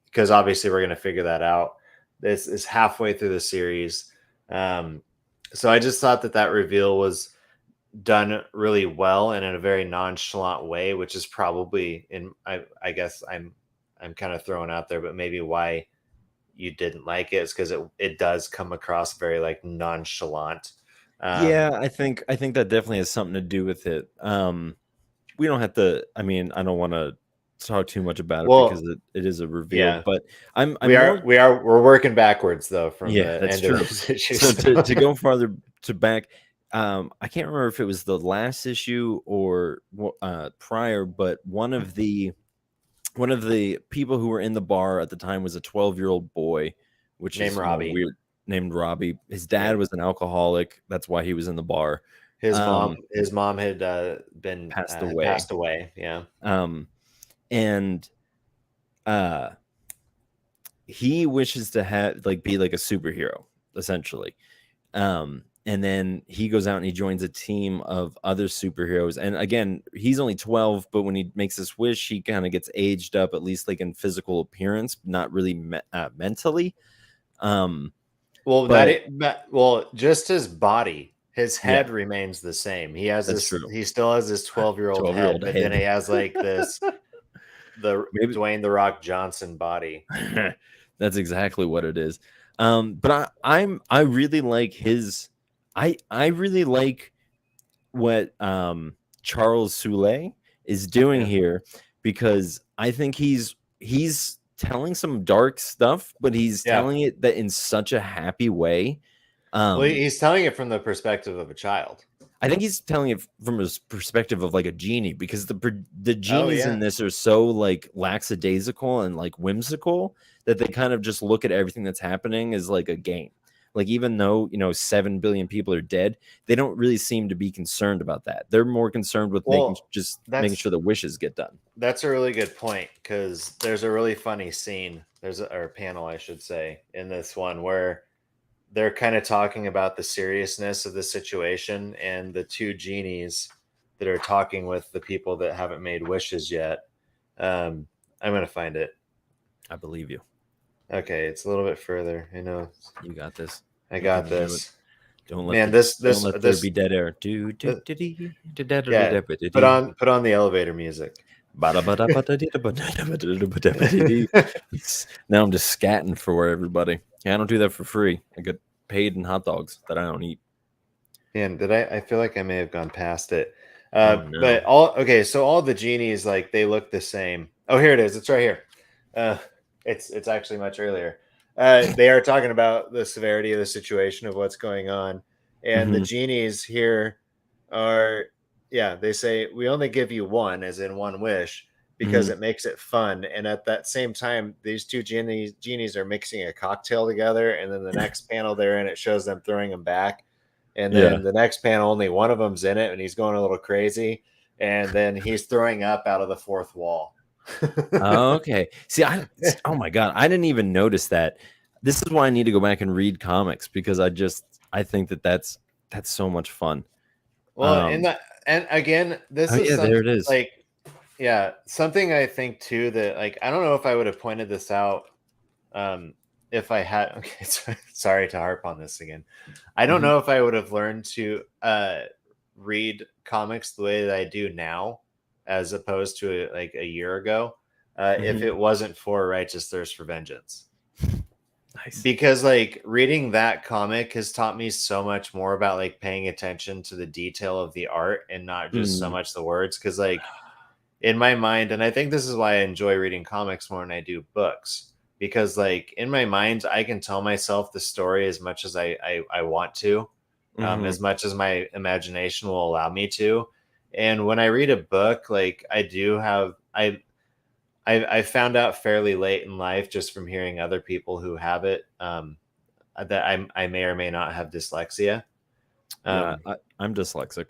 Because obviously we're going to figure that out. This is halfway through the series. So I just thought that reveal was done really well and in a very nonchalant way, which is probably I guess I'm kind of throwing out there, but maybe why you didn't like it is because it does come across very like nonchalant. Yeah, I think that definitely has something to do with it. We don't have to. I mean, I don't want to talk too much about it because it is a reveal. Yeah, but we're working backwards though from yeah, the that's end true. of this issue. So to go farther to back, I can't remember if it was the last issue or prior, but one of the people who were in the bar at the time was a 12-year-old boy, which named is Robbie. weird. Named Robbie. His dad was an alcoholic. That's why he was in the bar. His mom had been passed away. Passed away. Yeah. And he wishes to be like a superhero, essentially. And then he goes out and he joins a team of other superheroes. And again, he's only 12, but when he makes this wish, he kind of gets aged up, at least like in physical appearance, not really mentally. Just his body, his head remains the same. He has he still has this 12-year-old head, but then he has like this Dwayne the Rock Johnson body. That's exactly what it is. But I really like his. I really like what Charles Soule is doing here, because I think he's telling some dark stuff, but he's telling it that in such a happy way. He's telling it from the perspective of a child. I think he's telling it from his perspective of like a genie, because the genies in this are so like lackadaisical and like whimsical that they kind of just look at everything that's happening as like a game. Like, even though 7 billion people are dead, they don't really seem to be concerned about that. They're more concerned with making sure the wishes get done. That's a really good point, because there's a really funny scene. Or panel, I should say, in this one where they're kind of talking about the seriousness of the situation, and the 2 genies that are talking with the people that haven't made wishes yet. I'm going to find it. I believe you. Okay, it's a little bit further. I know you got this. I got this. Don't let there be dead air. Put on the elevator music. Now I'm just scatting for everybody. Yeah, I don't do that for free. I get paid in hot dogs that I don't eat. And I feel like I may have gone past it. But so all the genies, like, they look the same. Oh, here it is. It's right here. It's actually much earlier. They are talking about the severity of the situation of what's going on, and the genies here are, they say, we only give you one, as in one wish, because it makes it fun. And at that same time, these 2 genies are mixing a cocktail together, and then the next panel they're in, it shows them throwing them back, and then the next panel, only one of them's in it, and he's going a little crazy, and then he's throwing up out of the 4th wall. Okay. See, oh my God, I didn't even notice that. This is why I need to go back and read comics, because I think that's so much fun. Well, and again, this is there it is. Like, something I think too that, like, I don't know if I would have pointed this out if I had. Okay, sorry to harp on this again. I don't know if I would have learned to read comics the way that I do now, as opposed to like a year ago, if it wasn't for Righteous Thirst for Vengeance. Nice. Because like reading that comic has taught me so much more about like paying attention to the detail of the art and not just so much the words. Because like in my mind, and I think this is why I enjoy reading comics more than I do books, because like in my mind I can tell myself the story as much as I want to, as much as my imagination will allow me to. And when I read a book, like I do have, I found out fairly late in life just from hearing other people who have it, that I may or may not have dyslexia. Yeah, I'm dyslexic.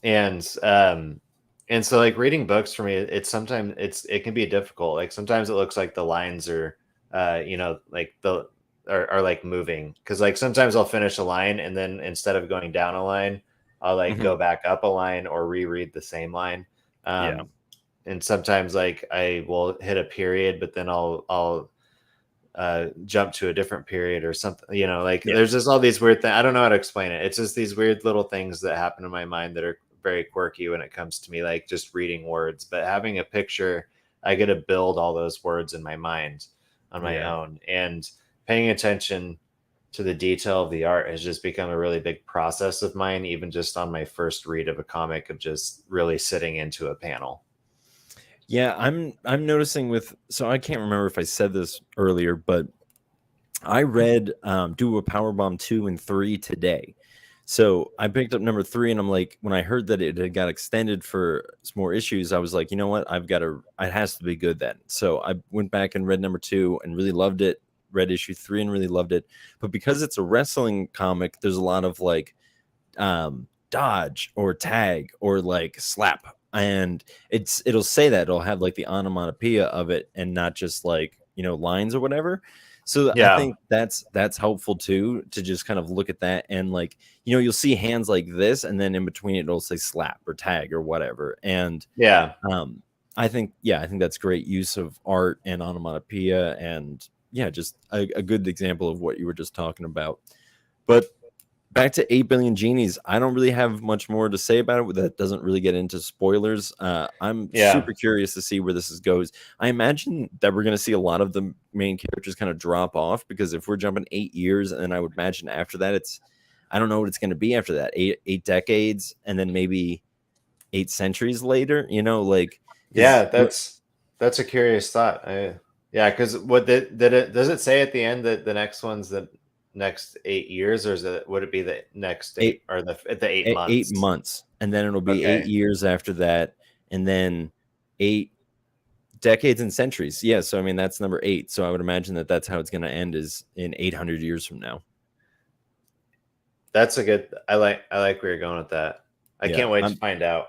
And so like reading books for me, it's sometimes it can be difficult. Like sometimes it looks like the lines are, like are like moving. Cause like sometimes I'll finish a line and then instead of going down a line, I'll like go back up a line or reread the same line. And sometimes like I will hit a period, but then I'll jump to a different period or something, there's just all these weird things. I don't know how to explain it. It's just these weird little things that happen in my mind that are very quirky when it comes to me, like just reading words. But having a picture, I get to build all those words in my mind on my own, and paying attention to the detail of the art has just become a really big process of mine, even just on my first read of a comic, of just really sitting into a panel. Yeah, I'm noticing so I can't remember if I said this earlier, but I read Do a Powerbomb 2 and 3 today. So I picked up number 3, and I'm like, when I heard that it had got extended for some more issues, I was like, you know what? It has to be good then. So I went back and read number 2 and really loved it. Read issue 3 and really loved it. But because it's a wrestling comic, there's a lot of like dodge or tag or like slap. And it'll say that it'll have like the onomatopoeia of it and not just like, lines or whatever. So I think that's helpful too, to just kind of look at that. And like, you'll see hands like this, and then in between it'll say slap or tag or whatever. And I think that's great use of art and onomatopoeia, and just a good example of what you were just talking about. But back to 8 Billion Genies, I don't really have much more to say about it. That doesn't really get into spoilers. I'm super curious to see where this goes. I imagine that we're going to see a lot of the main characters kind of drop off, because if we're jumping 8 years, and then I would imagine after that, I don't know what it's going to be after that. Eight decades, and then maybe 8 centuries later. That's a curious thought. Because what does it say at the end that the next one's the next 8 years, or would it be the next 8 or the 8 months? 8 months, and then it'll be 8 years after that, and then 8 decades and centuries. Yeah, so I mean that's number 8. So I would imagine that that's how it's going to end, is in 800 years from now. That's a good. I like where you're going with that. I can't wait to find out.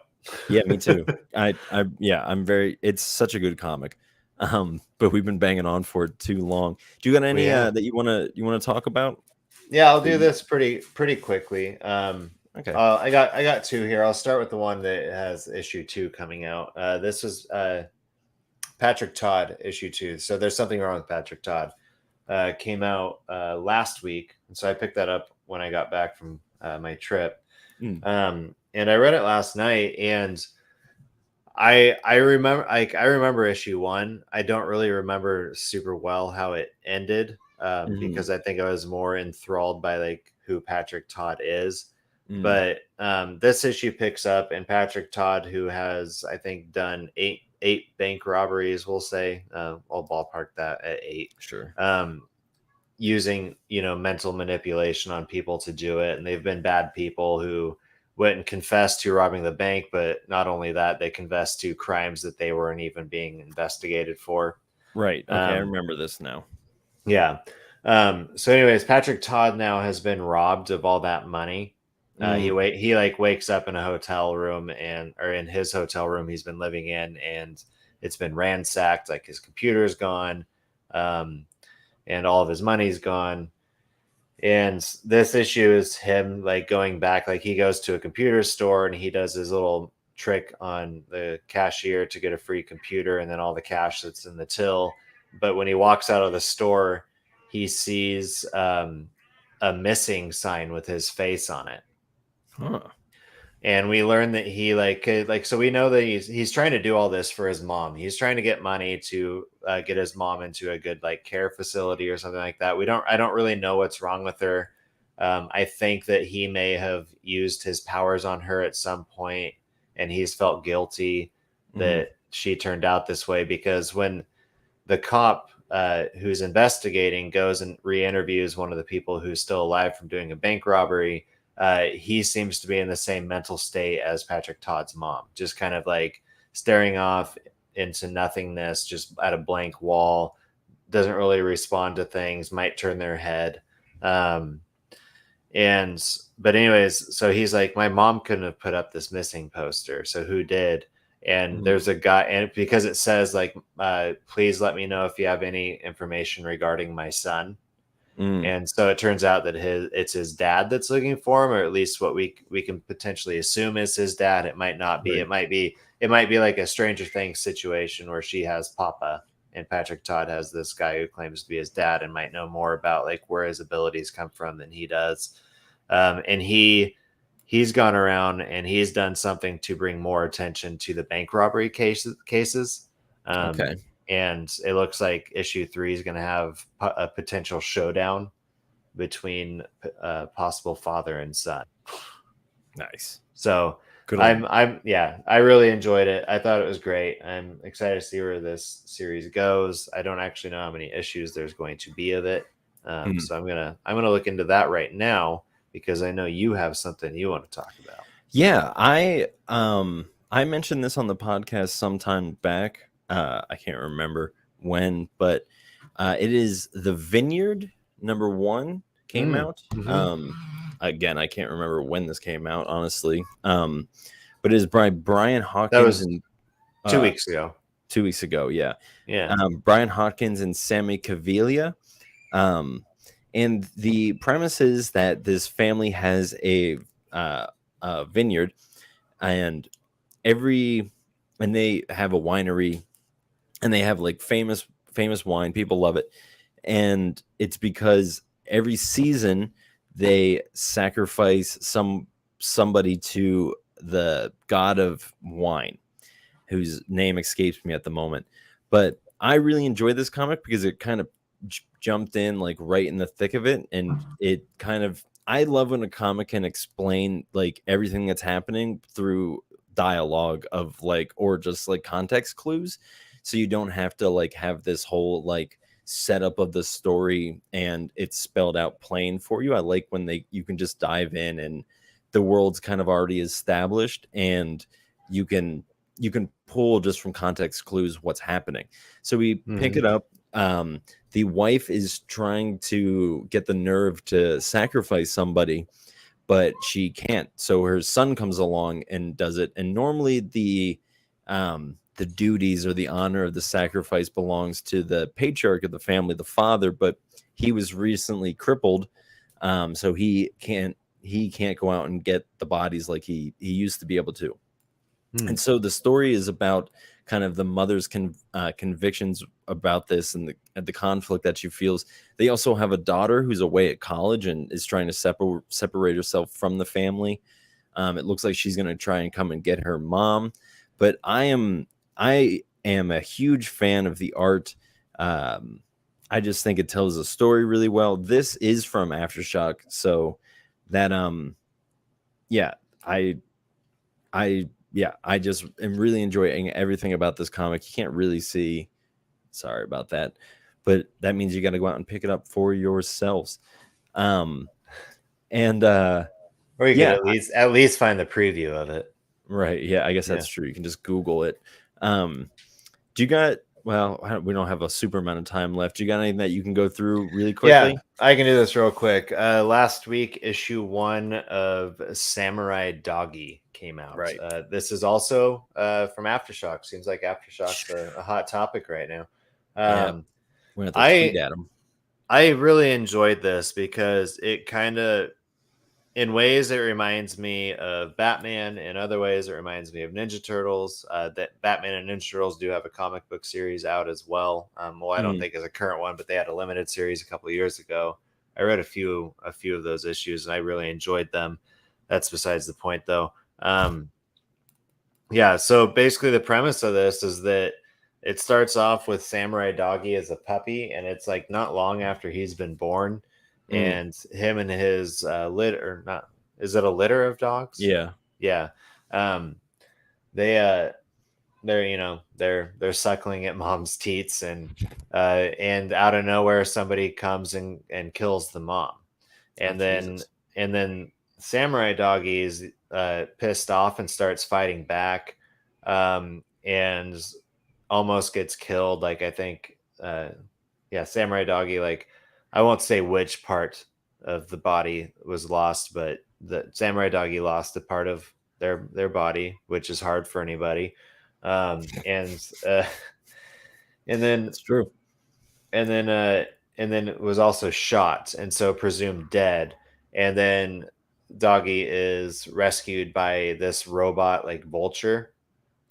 Yeah, me too. I'm very. It's such a good comic. But we've been banging on for too long. Do you got any that you want to talk about? Yeah, I'll do this pretty quickly. Okay. I got 2 here. I'll start with the one that has issue 2 coming out. This is Patrick Todd issue 2. So there's something wrong with Patrick Todd. Came out last week, and so I picked that up when I got back from my trip. And I read it last night, and I remember issue 1. I don't really remember super well how it ended, because I think I was more enthralled by like who Patrick Todd is. But this issue picks up, and Patrick Todd, who has I think done eight bank robberies, we'll say, I'll ballpark that at 8. Sure. Using mental manipulation on people to do it, and they've been bad people who went and confessed to robbing the bank, but not only that, they confessed to crimes that they weren't even being investigated for. Right. Okay, I remember this now. Yeah. So anyways, Patrick Todd now has been robbed of all that money. He wakes up in a hotel room, or in his hotel room he's been living in, and it's been ransacked. Like his computer's gone, and all of his money's gone. And this issue is him like going back, like he goes to a computer store and he does his little trick on the cashier to get a free computer and then all the cash that's in the till. But when he walks out of the store, he sees a missing sign with his face on it. Huh. And we learn that he so we know that he's trying to do all this for his mom. He's trying to get money to get his mom into a good like care facility or something like that. I don't really know what's wrong with her. I think that he may have used his powers on her at some point, and he's felt guilty that she turned out this way, because when the cop who's investigating goes and re-interviews one of the people who's still alive from doing a bank robbery, he seems to be in the same mental state as Patrick Todd's mom, just kind of like staring off into nothingness, just at a blank wall, doesn't really respond to things, might turn their head. But anyways, so he's like, my mom couldn't have put up this missing poster, so who did? And there's a guy, and because it says like, please let me know if you have any information regarding my son. And so it turns out that it's his dad that's looking for him, or at least what we can potentially assume is his dad. It might not be. Right. It might be like a Stranger Things situation where she has Papa and Patrick Todd has this guy who claims to be his dad and might know more about like where his abilities come from than he does. And he's gone around and he's done something to bring more attention to the bank robbery cases. Okay. And it looks like issue 3 is going to have a potential showdown between possible father and son. Nice. So I really enjoyed it. I thought it was great. I'm excited to see where this series goes. I don't actually know how many issues there's going to be of it. So I'm gonna look into that right now because I know you have something you want to talk about. Yeah, I mentioned this on the podcast sometime back. I can't remember when, but it is the Vineyard #1 came out. Again, I can't remember when this came out, honestly. But it is by Brian Hawkins. That was 2 weeks ago. 2 weeks ago, yeah. Yeah. Brian Hawkins and Sammy Caviglia. And the premise is that this family has a vineyard, and they have a winery, and they have like famous wine. People love it, and it's because every season they sacrifice somebody to the god of wine, whose name escapes me at the moment. But I really enjoyed this comic because it kind of jumped in like right in the thick of it, and it kind of, I love when a comic can explain like everything that's happening through dialogue of like, or just like context clues, so you don't have to like have this whole like setup of the story and it's spelled out plain for you. I like when you can just dive in and the world's kind of already established, and you can pull just from context clues what's happening. So we pick it up. The wife is trying to get the nerve to sacrifice somebody, but she can't. So her son comes along and does it. And normally the duties or the honor of the sacrifice belongs to the patriarch of the family, the father, but he was recently crippled. So he can't go out and get the bodies like he used to be able to. And so the story is about kind of the mother's convictions about this and the conflict that she feels. They also have a daughter who's away at college and is trying to separate herself from the family. It looks like she's going to try and come and get her mom. But I am a huge fan of the art. I just think it tells the story really well. This is from Aftershock, so that I just am really enjoying everything about this comic. You can't really see. Sorry about that, but that means you got to go out and pick it up for yourselves. Or you can at least find the preview of it. Right. Yeah, I guess that's true. You can just Google it. Do you got? Well, we don't have a super amount of time left. Do you got anything that you can go through really quickly? Yeah, I can do this real quick. Last week, issue 1 of Samauri Doggy came out. Right. This is also from Aftershock. Seems like Aftershock's a hot topic right now. We're going to tweet at them. I really enjoyed this because it kind of, in ways, it reminds me of Batman. In other ways, it reminds me of Ninja Turtles. That Batman and Ninja Turtles do have a comic book series out as well. I don't think it's a current one, but they had a limited series a couple of years ago. I read a few of those issues, and I really enjoyed them. That's besides the point, though. So basically the premise of this is that it starts off with Samauri Doggy as a puppy, and it's like not long after he's been born. And him and his litter, not, is it a litter of dogs? Yeah. They're suckling at mom's teats, and out of nowhere somebody comes and kills the mom, then Samurai Doggy is pissed off and starts fighting back, and almost gets killed. Like I think, yeah, Samurai Doggy. Like I won't say which part of the body was lost, but the Samurai Doggy lost a part of their body, which is hard for anybody. And and then That's true. and then and then it was also shot and so presumed dead. And then Doggy is rescued by this robot like vulture.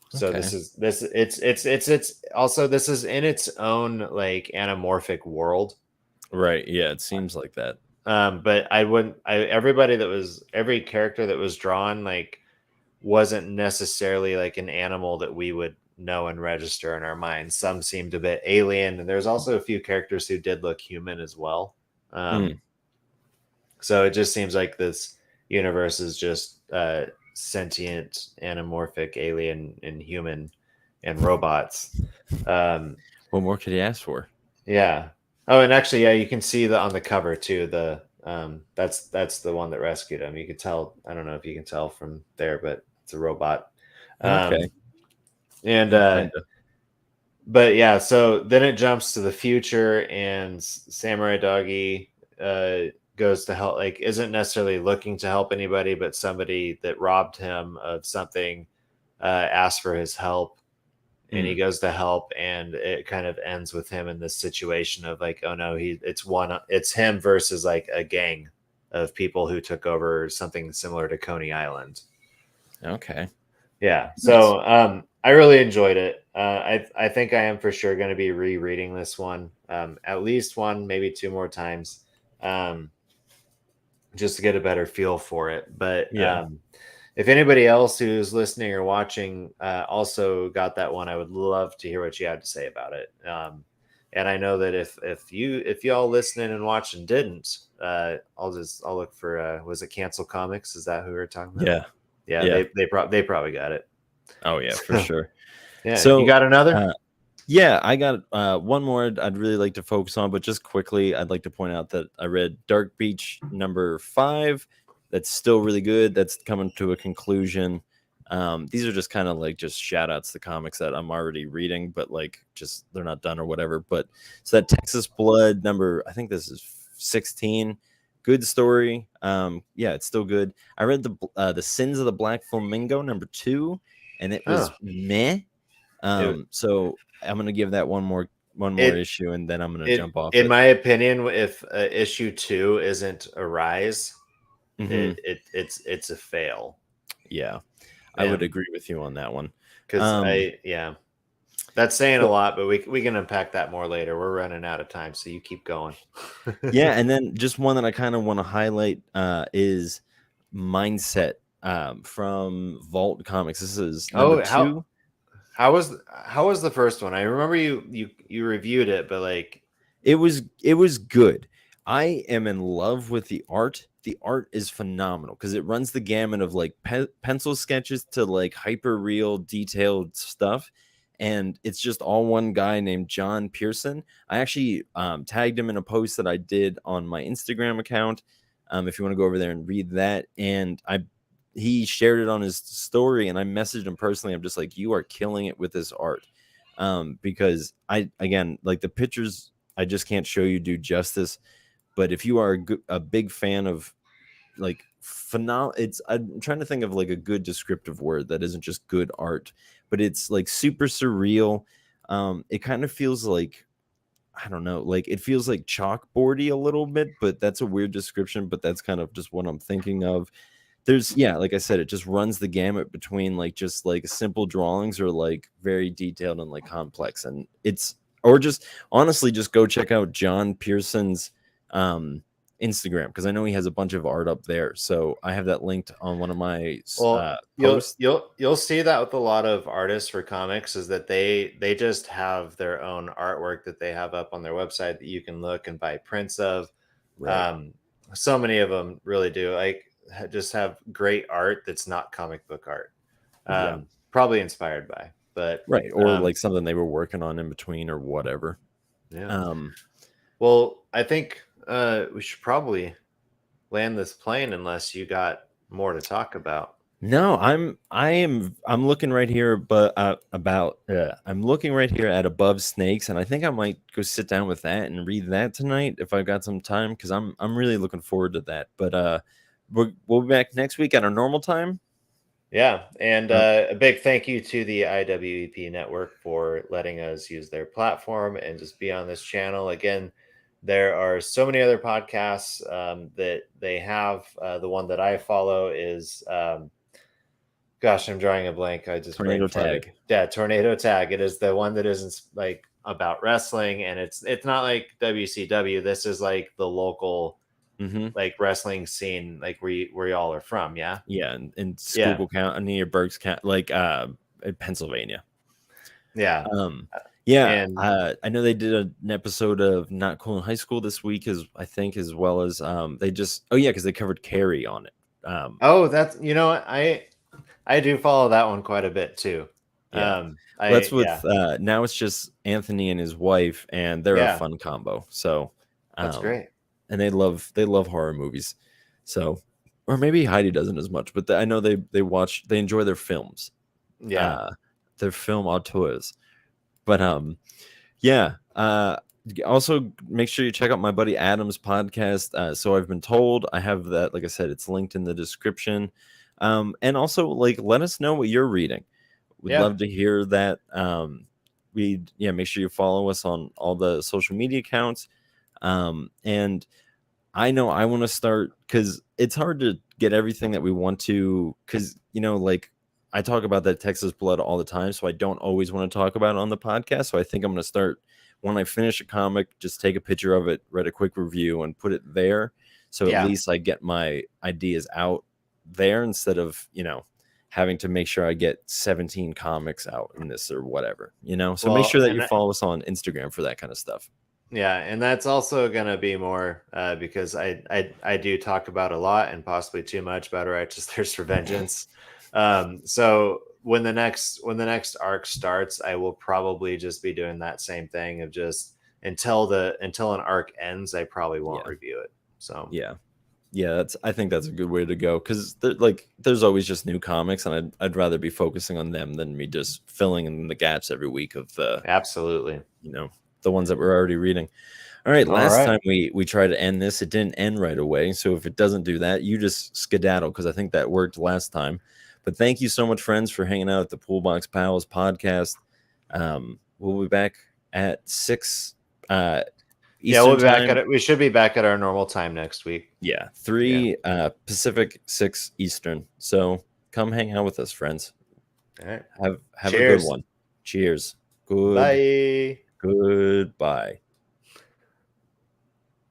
So Okay. it's also, this is in its own like anamorphic world. Right. Yeah, it seems like that. But every character that was drawn like wasn't necessarily like an animal that we would know and register in our minds. Some seemed a bit alien, and there's also a few characters who did look human as well. Mm. So it just seems like this universe is just sentient, anamorphic, alien, and human, and robots. What more could you ask for? Yeah. Oh, and actually, yeah, you can see the on the cover too. The that's the one that rescued him. You could tell. I don't know if you can tell from there, but it's a robot. Okay. And Kinda. but yeah, so then it jumps to the future, and Samurai Doggy goes to help. Like, isn't necessarily looking to help anybody, but somebody that robbed him of something asked for his help, and he goes to help, and it kind of ends with him in this situation of like, oh no, it's him versus like a gang of people who took over something similar to Coney Island. Okay. Yeah. So I really enjoyed it. I think I am for sure going to be rereading this one at least one, maybe two more times, just to get a better feel for it. But Yeah. if anybody else who's listening or watching also got that one, I would love to hear what you had to say about it. And I know that if y'all listening and watching didn't, I'll look for was it Cancel Comics? Is that who we were talking about? Yeah. Yeah, Yeah. they probably got it. Oh yeah, for sure. Yeah, So you got another? yeah, I got one more I'd really like to focus on, but just quickly, I'd like to point out that I read Dark Beach #5. That's still really good. That's coming to a conclusion. These are just kind of like just shout outs to comics that I'm already reading, but like just they're not done or whatever. But so that Texas Blood I think this is 16. Good story. Yeah, it's still good. I read the Sins of the Black Flamingo #2, and it was meh. So I'm gonna give that one more issue, and then I'm gonna jump off in it. my opinion, if issue 2 isn't a rise, it's a fail. Yeah, I would agree with you on that one. Because that's saying a lot, but we can unpack that more later. We're running out of time, so you keep going. Yeah, and then just one that I kind of want to highlight is Mindset from Vault Comics. This is #2. How was the first one? I remember you reviewed it, but like it was good. I am in love with the art. The art is phenomenal because it runs the gamut of like pencil sketches to like hyper real detailed stuff, and it's just all one guy named John Pearson. I actually tagged him in a post that I did on my Instagram account. If you want to go over there and read that, and he shared it on his story, and I messaged him personally. I'm just like, you are killing it with this art, because again, like the pictures, I just can't show you do justice. But if you are a big fan of like phenomenal, I'm trying to think of like a good descriptive word that isn't just good art, but it's like super surreal. It kind of feels like, I don't know, like it feels like chalkboardy a little bit, but that's a weird description, but that's kind of just what I'm thinking of. Like I said, it just runs the gamut between like just like simple drawings or like very detailed and like complex. And or just honestly, just go check out John Pearson's Instagram, because I know he has a bunch of art up there. So I have that linked on one of my posts. You'll see that with a lot of artists for comics, is that they just have their own artwork that they have up on their website that you can look and buy prints of. Right. So many of them really do like just have great art that's not comic book art. Probably inspired by, but right, or like something they were working on in between or whatever. Yeah. Well, I think we should probably land this plane unless you got more to talk about. No, I'm looking right here, but I'm looking right here at Above Snakes, and I think I might go sit down with that and read that tonight if I've got some time, because I'm really looking forward to that. But we'll be back next week at our normal time. Yeah, and a big thank you to the IWEP Network for letting us use their platform and just be on this channel. Again, there are so many other podcasts that they have. The one that I follow is, gosh, I'm drawing a blank. I just Tornado brain farted. Tag. Yeah, Tornado Tag. It is the one that isn't like about wrestling, and it's not like WCW. This is like the local like wrestling scene, like where y'all are from. Yeah. Yeah, in Schuylkill County, near Berks County, like in Pennsylvania. Yeah. Yeah, And I know they did an episode of Not Cool in High School this week, as well as they just because they covered Carrie on it. that's what, I do follow that one quite a bit too. Yeah, that's with now it's just Anthony and his wife, and they're a fun combo. So that's great, and they love horror movies. So, or maybe Heidi doesn't as much, but I know they enjoy their films. Yeah, their film auteurs. But also make sure you check out my buddy Adam's podcast. So I've been told. I have that, like I said, it's linked in the description. And also, like, let us know what you're reading. We'd love to hear that. Make sure you follow us on all the social media accounts. And I know I want to start, because it's hard to get everything that we want to, because like I talk about that Texas Blood all the time, so I don't always want to talk about it on the podcast. So I think I'm going to start, when I finish a comic, just take a picture of it, write a quick review, and put it there. So at least I get my ideas out there, instead of having to make sure I get 17 comics out in this or whatever. So make sure that you follow us on Instagram for that kind of stuff. Yeah, and that's also going to be more because I do talk about a lot, and possibly too much, about A Righteous Thirst for Vengeance. So when the next arc starts, I will probably just be doing that same thing of just until an arc ends, I probably won't review it. So I think that's a good way to go, because there's always just new comics, and I'd rather be focusing on them than me just filling in the gaps every week of the absolutely the ones that we're already reading. All right, last time we tried to end this, it didn't end right away. So if it doesn't do that, you just skedaddle, because I think that worked last time. But thank you so much, friends, for hanging out at the Pullbox Pals podcast. We'll be back at 6 Eastern we'll be time. back we should be back at our normal time next week. 3 Pacific, 6 Eastern. So come hang out with us, friends. All right. Have a good one. Cheers. Bye. Goodbye.